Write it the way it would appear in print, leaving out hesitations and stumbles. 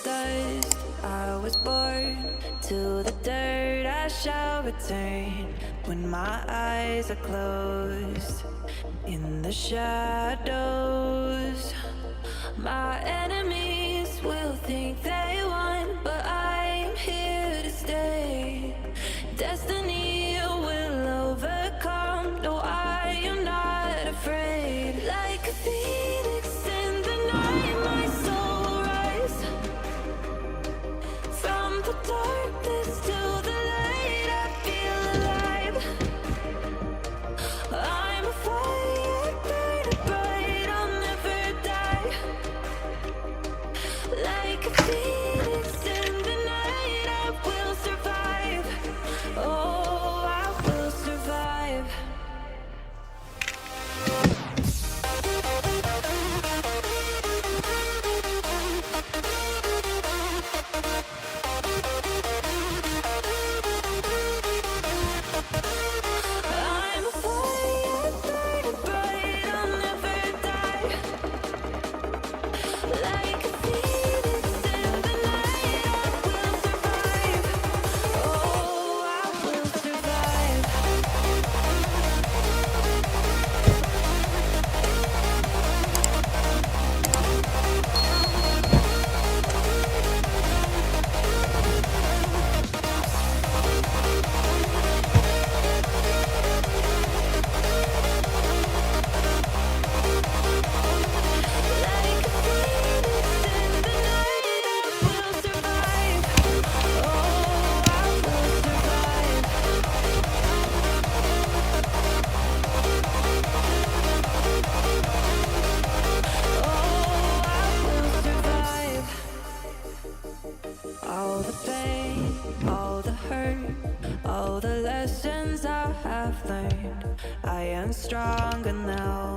dust I was born, to the dirt I shall return. When my eyes are closed, in the shadows, my enemies will think they won, but I'm here to stay. Destiny will overcome, no, I am not afraid. Like a phoenix in the night, my soul will rise. From the darkness to the light, I feel alive. I'm a fire burning bright, I'll never die. Like a phoenix in the night, I will survive. Oh, I will survive. I'm a fire burning bright, I'll never die. Like a phoenix in the night, I will survive. Oh, I will survive. Like a phoenix in the night, I will survive. Oh, I will survive. Oh, I will survive. All the pain, all the hurt, all the lessons I have learned, I am stronger now.